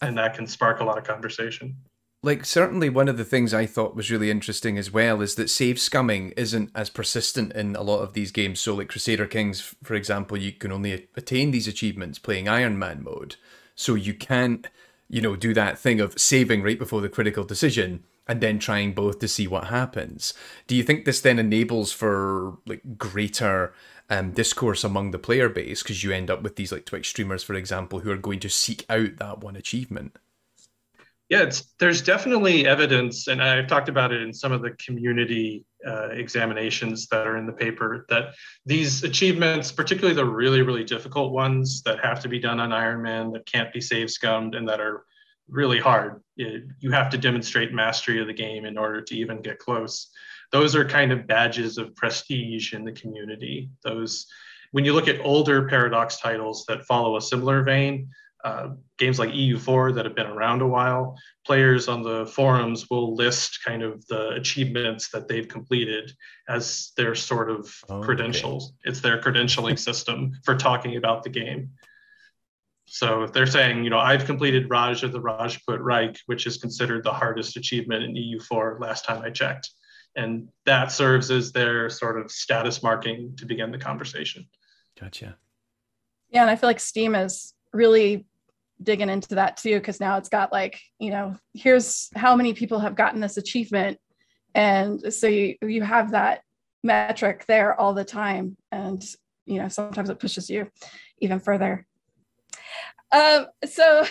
and that can spark a lot of conversation. like, certainly one of the things I thought was really interesting as well is that save scumming isn't as persistent in a lot of these games. So, like Crusader Kings, for example, you can only attain these achievements playing Iron Man mode. So you can't, you know, do that thing of saving right before the critical decision and then trying both to see what happens. Do you think this then enables for, like, greater discourse among the player base? Because you end up with these, like, Twitch streamers, for example, who are going to seek out that one achievement. Yeah, there's definitely evidence, and I've talked about it in some of the community examinations that are in the paper, that these achievements, particularly the really, really difficult ones that have to be done on Iron Man, that can't be save scummed, and that are really hard. You have to demonstrate mastery of the game in order to even get close. Those are kind of badges of prestige in the community. Those, when you look at older Paradox titles that follow a similar vein, games like EU4 that have been around a while, players on the forums will list kind of the achievements that they've completed as their sort of credentials. It's their credentialing system for talking about the game. So if they're saying, you know, I've completed Raj of the Rajput Reich, which is considered the hardest achievement in EU4 last time I checked. And that serves as their sort of status marking to begin the conversation. Gotcha. Yeah, and I feel like Steam is really digging into that too, because now it's got, like, you know, here's how many people have gotten this achievement, and so you have that metric there all the time, and you know, sometimes it pushes you even further. So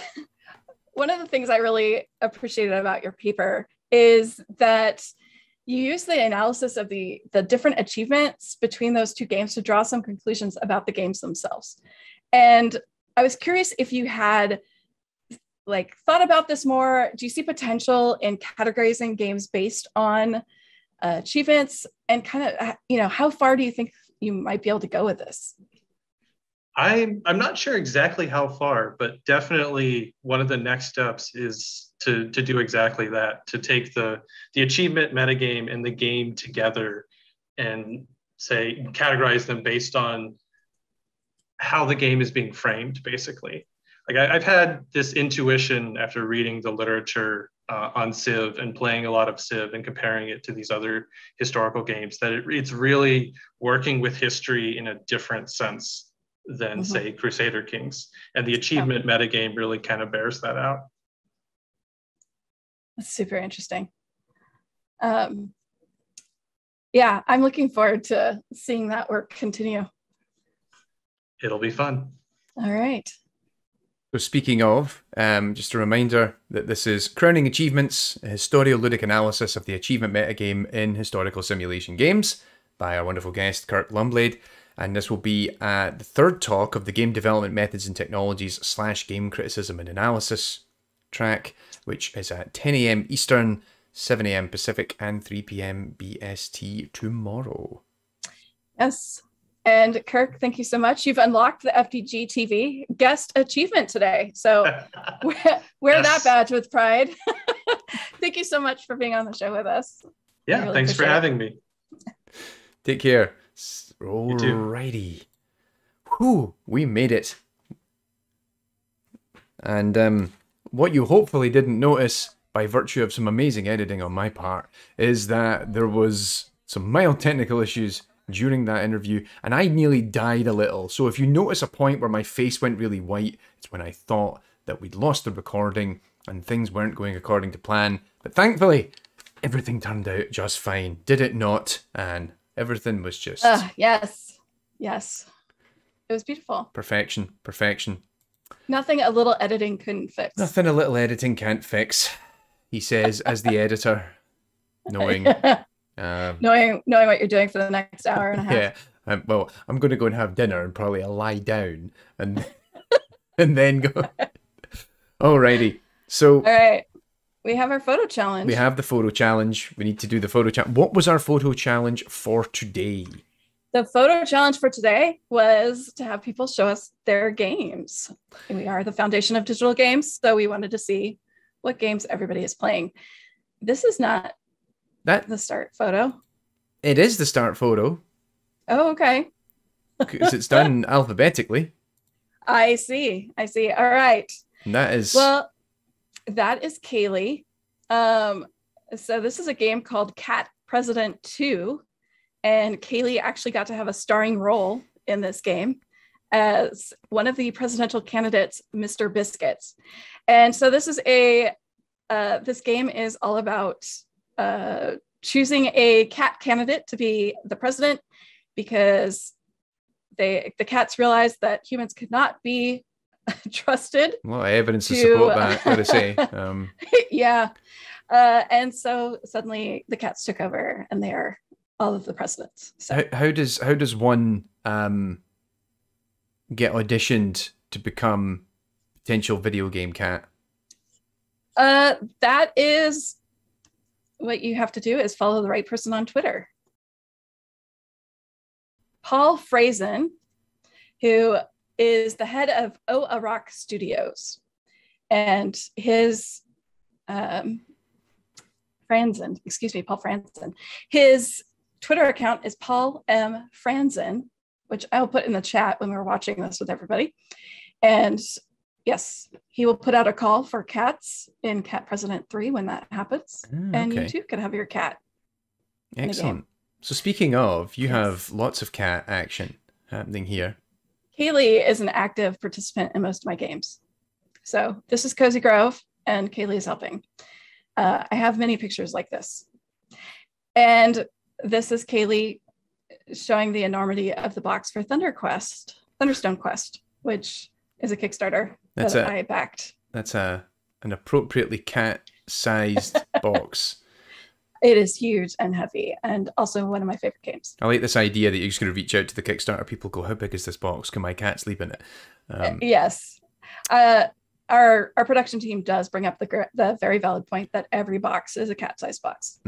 one of the things I really appreciated about your paper is that you use the analysis of the different achievements between those two games to draw some conclusions about the games themselves. And I was curious if you had, like, thought about this more. Do you see potential in categorizing games based on achievements, and kind of, you know, how far do you think you might be able to go with this? I'm not sure exactly how far, but definitely one of the next steps is to do exactly that, to take the achievement metagame and the game together and say, categorize them based on how the game is being framed, basically. Like, I've had this intuition after reading the literature on Civ and playing a lot of Civ and comparing it to these other historical games, that it's really working with history in a different sense than, say, Crusader Kings. And the achievement metagame really kind of bears that out. That's super interesting. Yeah, I'm looking forward to seeing that work continue. It'll be fun. All right. So speaking of, just a reminder that this is Crowning Achievements, a historioludic analysis of the achievement metagame in historical simulation games by our wonderful guest, Kirk Lundblade. And this will be the third talk of the Game Development Methods and Technologies / Game Criticism and Analysis track, which is at 10 a.m. Eastern, 7 a.m. Pacific, and 3 p.m. BST tomorrow. Yes. And Kirk, thank you so much. You've unlocked the FDG-TV guest achievement today. So wear that badge with pride. Thank you so much for being on the show with us. Yeah, really thanks for having me. Take care. Alrighty. Whew, we made it. And what you hopefully didn't notice, by virtue of some amazing editing on my part, is that there was some mild technical issues during that interview, and I nearly died a little. So if you notice a point where my face went really white, it's when I thought that we'd lost the recording and things weren't going according to plan. But thankfully, everything turned out just fine. Did it not? And everything was just... yes. Yes. It was beautiful. Perfection. Perfection. Nothing a little editing couldn't fix. Nothing a little editing can't fix, he says, as the editor, knowing... knowing what you're doing for the next hour and a half. Yeah. Well, I'm going to go and have dinner and probably lie down and and then go. Alrighty. So. All right. We have our photo challenge. We have the photo challenge. We need to do the photo challenge. What was our photo challenge for today? The photo challenge for today was to have people show us their games. And we are the foundation of digital games, so we wanted to see what games everybody is playing. This is not the start photo. It is the start photo. Oh, okay. Because it's done alphabetically. I see. All right. And that is... Well, that is Kaylee. So this is a game called Cat President 2, and Kaylee actually got to have a starring role in this game as one of the presidential candidates, Mr. Biscuits. And so this is this game is all about choosing a cat candidate to be the president, because the cats realized that humans could not be trusted. Well, evidence to support that, gotta say. Yeah. And so suddenly the cats took over, and they are all of the presidents. So how does one get auditioned to become potential video game cat? that is what you have to do, is follow the right person on Twitter. Paul Frazen, who is the head of Rock Studios, and his Paul Franzen. His Twitter account is Paul M. Franzen, which I'll put in the chat when we're watching this with everybody. And yes, he will put out a call for cats in Cat President 3 when that happens. And you too can have your cat. Excellent. So speaking of, you have lots of cat action happening here. Kaylee is an active participant in most of my games. So this is Cozy Grove, and Kaylee is helping. I have many pictures like this. And this is Kaylee showing the enormity of the box for Thunderstone Quest, which is a Kickstarter that I backed. That's an appropriately cat-sized box. It is huge and heavy, and also one of my favorite games. I like this idea that you're just going to reach out to the Kickstarter people, go, how big is this box? Can my cat sleep in it? Yes. Our production team does bring up the very valid point that every box is a cat-sized box.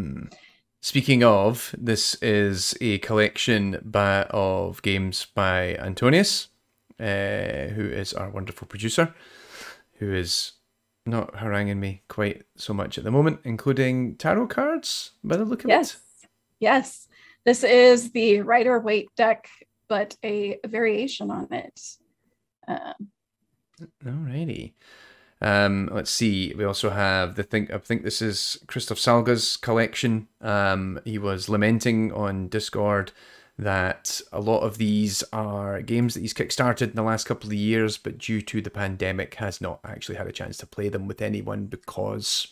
Speaking of, this is a collection of games by Antonius, who is our wonderful producer, who is not haranguing me quite so much at the moment, including tarot cards by the look of it. Yes. This is the Rider-Waite deck, but a variation on it. Alrighty. Let's see. We also have I think this is Christoph Salga's collection. He was lamenting on Discord that a lot of these are games that he's kickstarted in the last couple of years, but due to the pandemic has not actually had a chance to play them with anyone because,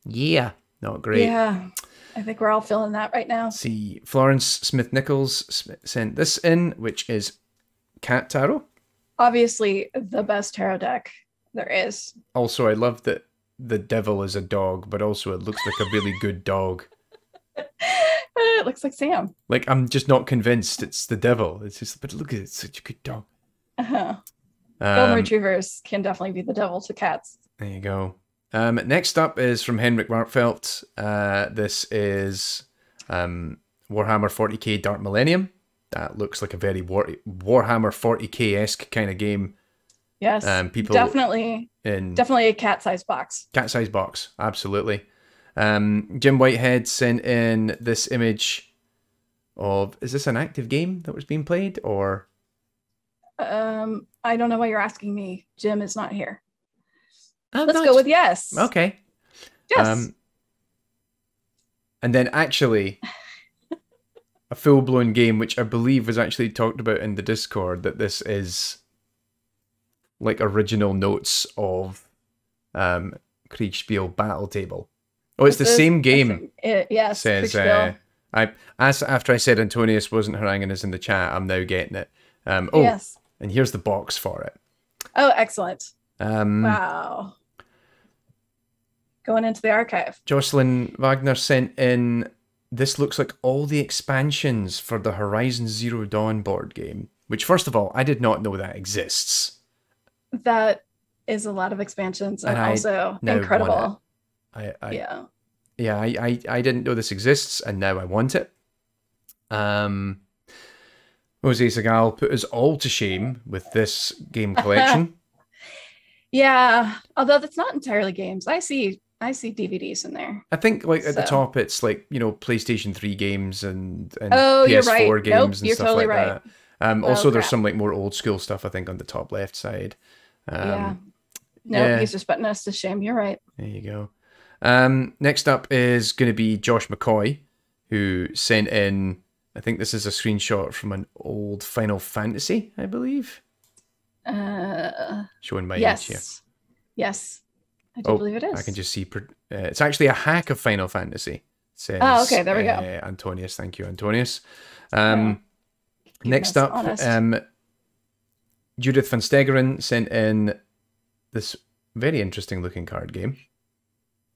not great. Yeah, I think we're all feeling that right now. See, Florence Smith-Nichols sent this in, which is Cat Tarot. Obviously, the best tarot deck there is. Also, I love that the devil is a dog, but also it looks like a really good dog. It looks like Sam. Like, I'm just not convinced it's the devil. It's just, but look at it, it's such a good dog. Golden Retrievers can definitely be the devil to cats. There you go. Next up is from Henrik Markfelt. This is Warhammer 40k Dark Millennium. That looks like a very Warhammer 40k-esque kind of game. Yes, definitely a cat-sized box. Cat-sized box, absolutely. Jim Whitehead sent in this image of, is this an active game that was being played, or? I don't know why you're asking me. Jim is not here. Let's go with yes. Okay. Yes. And then actually, a full-blown game, which I believe was actually talked about in the Discord, that this is like original notes of Kriegspiel Battle Table. Oh, it's the same game. Yes. Says after I said Antonius wasn't haranguing us in the chat, I'm now getting it. Yes. And here's the box for it. Oh, excellent. Wow. Going into the archive. Jocelyn Wagner sent in, this looks like all the expansions for the Horizon Zero Dawn board game, which, first of all, I did not know that exists. That is a lot of expansions and also incredible. I didn't know this exists, and now I want it. Jose Segal put us all to shame with this game collection. Yeah, although that's not entirely games. I see DVDs in there. I think like at the top it's like, PlayStation 3 games and PS4 games and stuff like that. Also there's some like more old school stuff I think on the top left side. He's just putting us to shame. You're right. There you go. Next up is going to be Josh McCoy, who sent in, I think this is a screenshot from an old Final Fantasy, I believe. Showing my age here. Yes, I do believe it is. I can just see, it's actually a hack of Final Fantasy. Says, okay, there we go. Antonius, thank you, Antonius. Goodness, Next up, Judith van Stegeren sent in this very interesting looking card game.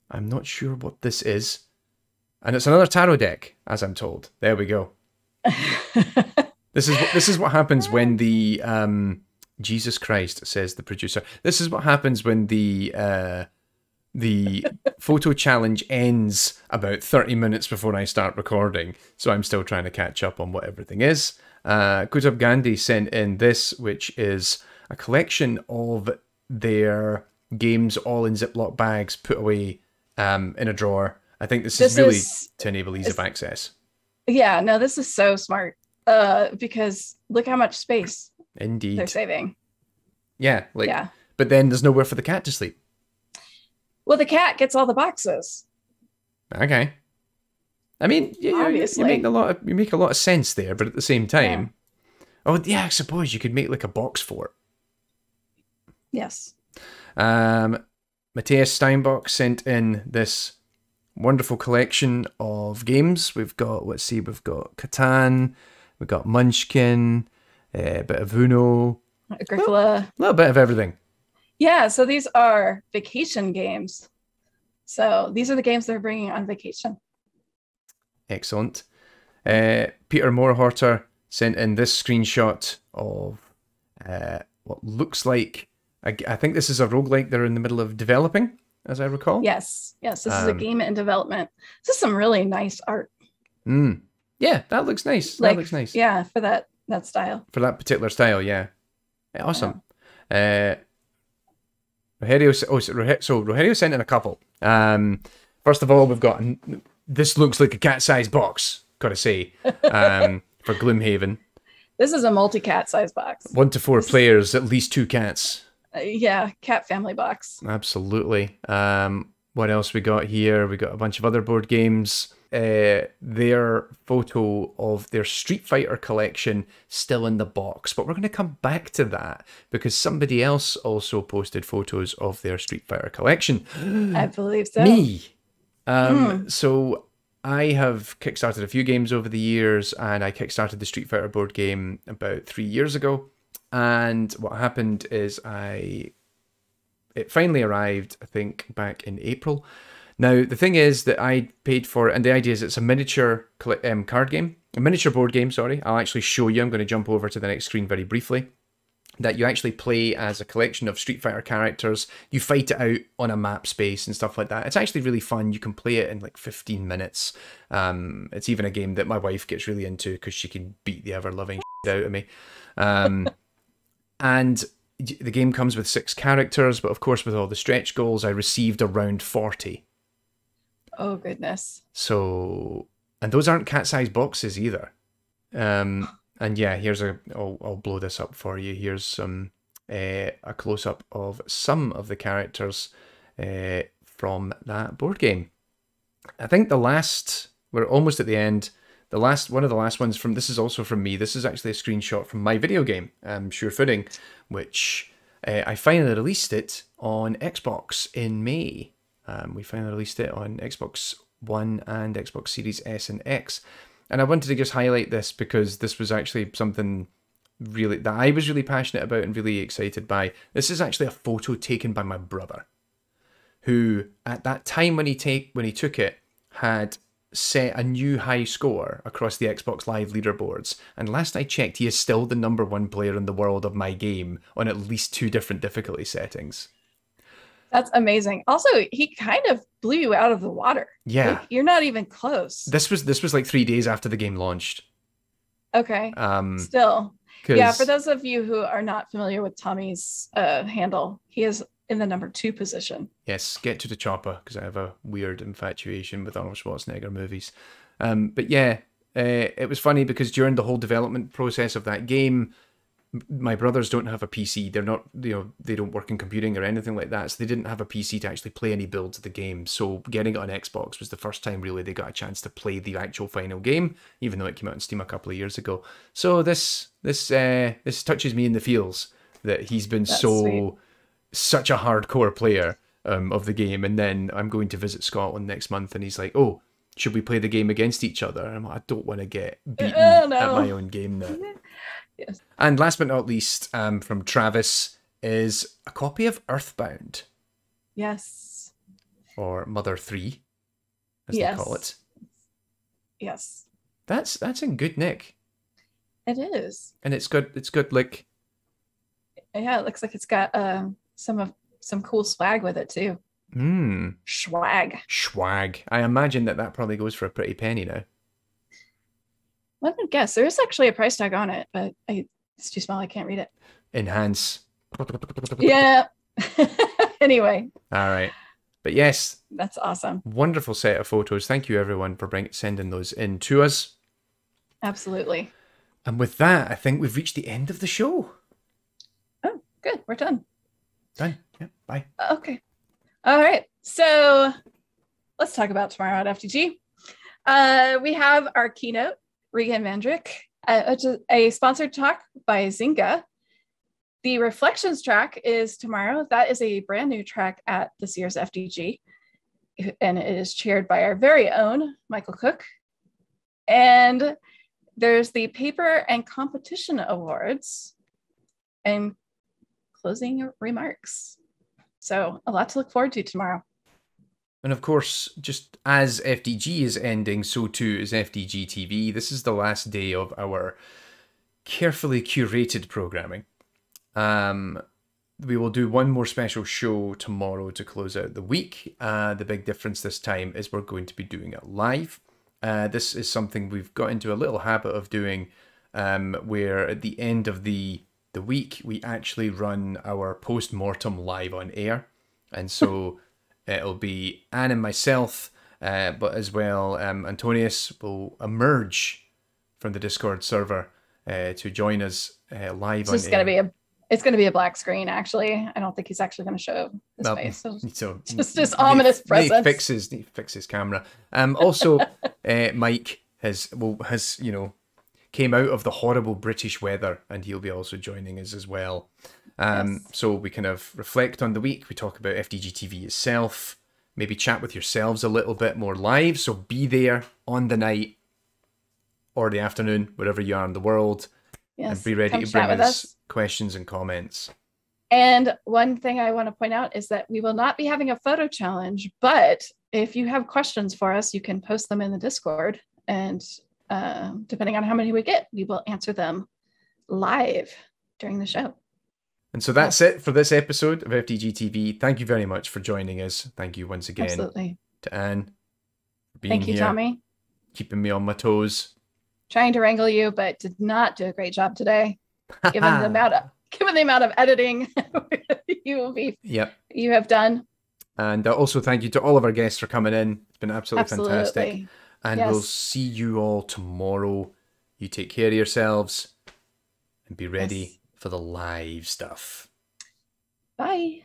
I'm not sure what this is. And it's another tarot deck, as I'm told. There we go. This is what happens when the Jesus Christ, says the producer. This is what happens when the photo challenge ends about 30 minutes before I start recording. So I'm still trying to catch up on what everything is. Kutab Gandhi sent in this, which is a collection of their games all in Ziploc bags put away in a drawer. I think this is really to enable ease of access. Yeah, no, this is so smart because look how much space Indeed they're saving. Yeah, but then there's nowhere for the cat to sleep. Well, the cat gets all the boxes. Okay. I mean, you make a lot of sense there, but at the same time, I suppose you could make like a box fort. Yes. Matthias Steinbach sent in this wonderful collection of games. We've got Catan, we've got Munchkin, a bit of Uno, Agricola, a little bit of everything. Yeah, so these are vacation games. So these are the games they're bringing on vacation. Excellent. Peter Moorhorter sent in this screenshot of what looks like, I think this is a roguelike they're in the middle of developing, as I recall. Yes, this is a game in development. This is some really nice art. Yeah, that looks nice. That looks nice. Yeah, for that style. For that particular style, yeah. Awesome. Rogerio sent in a couple. First of all, we've got, this looks like a cat-sized box, gotta say, for Gloomhaven. This is a multi-cat size box. 1 to 4 players, at least 2 cats. Yeah, cat family box. Absolutely. What else we got here? We got a bunch of other board games. Their photo of their Street Fighter collection still in the box, but we're going to come back to that because somebody else also posted photos of their Street Fighter collection. I believe so. Me. So I have kickstarted a few games over the years, and I kickstarted the Street Fighter board game about 3 years ago. And what happened is it finally arrived, I think, back in April. Now, the thing is that I paid for it, and the idea is it's a miniature card game, a miniature board game, sorry. I'll actually show you. I'm going to jump over to the next screen very briefly. That you actually play as a collection of Street Fighter characters. You fight it out on a map space and stuff like that. It's actually really fun. You can play it in like 15 minutes. It's even a game that my wife gets really into because she can beat the ever-loving shit out of me. And the game comes with 6 characters, but of course with all the stretch goals, I received around 40. Oh, goodness. So, and those aren't cat-sized boxes either. And yeah, here's I'll blow this up for you. Here's some a close-up of some of the characters from that board game. I think we're almost at the end. One of the last ones this is also from me. This is actually a screenshot from my video game, Sure Footing, which I finally released it on Xbox in May. We finally released it on Xbox One and Xbox Series S and X. And I wanted to just highlight this because this was actually something really that I was really passionate about and really excited by. This is actually a photo taken by my brother, who at that time when he took it had set a new high score across the Xbox Live leaderboards. And last I checked, he is still the #1 player in the world of my game on at least 2 different difficulty settings. That's amazing. Also, he kind of blew you out of the water. Yeah. Like, you're not even close. This was like 3 days after the game launched. Okay. Still. Yeah, for those of you who are not familiar with Tommy's handle, he is in the #2 position. Yes, get to the chopper, because I have a weird infatuation with Arnold Schwarzenegger movies. But yeah, it was funny because during the whole development process of that game, my brothers don't have a PC. They're not, they don't work in computing or anything like that. So they didn't have a PC to actually play any builds of the game. So getting it on Xbox was the first time really they got a chance to play the actual final game, even though it came out on Steam a couple of years ago. So this touches me in the feels that he's been such a hardcore player of the game. And then I'm going to visit Scotland next month, and he's like, "Oh, should we play the game against each other?" And I'm like, I don't want to get beaten at my own game now. Yes. And last but not least, from Travis, is a copy of Earthbound. Yes. Or Mother 3, as they call it. Yes. That's in good nick. It is. And it's good like... Yeah, it looks like it's got some cool swag with it too. Swag. I imagine that probably goes for a pretty penny now. Let me guess. There is actually a price tag on it, but it's too small. I can't read it. Enhance. Yeah. Anyway. All right. But yes. That's awesome. Wonderful set of photos. Thank you, everyone, for sending those in to us. Absolutely. And with that, I think we've reached the end of the show. Oh, good. We're done. Done. Yeah. Bye. Okay. All right. So let's talk about tomorrow at FDG. We have our keynote, Regan Mandrick, which is a sponsored talk by Zynga. The Reflections track is tomorrow. That is a brand new track at this year's FDG. And it is chaired by our very own Michael Cook. And there's the Paper and Competition Awards and closing remarks. So a lot to look forward to tomorrow. And of course, just as FDG is ending, so too is FDG-TV. This is the last day of our carefully curated programming. We will do one more special show tomorrow to close out the week. The big difference this time is we're going to be doing it live. This is something we've got into a little habit of doing, where at the end of the week, we actually run our post-mortem live on air. And so... it'll be Anne and myself, but as well, Antonius will emerge from the Discord server to join us live on air. It's going to be a black screen, actually. I don't think he's actually going to show his face. So just ominous presence. He fix his camera. Also, Mike has came out of the horrible British weather, and he'll be also joining us as well. So we kind of reflect on the week. We talk about FDG-TV itself, maybe chat with yourselves a little bit more live. So be there on the night or the afternoon, wherever you are in the world, and be ready to bring us questions and comments. And one thing I want to point out is that we will not be having a photo challenge, but if you have questions for us, you can post them in the Discord, and depending on how many we get, we will answer them live during the show. And so that's it for this episode of FDG-TV. Thank you very much for joining us. Thank you once again to Anne for being here. Thank you, Tommy. Keeping me on my toes. Trying to wrangle you, but did not do a great job today. Given the amount of editing you have done. And also thank you to all of our guests for coming in. It's been absolutely fantastic. And we'll see you all tomorrow. You take care of yourselves and be ready for the live stuff. Bye.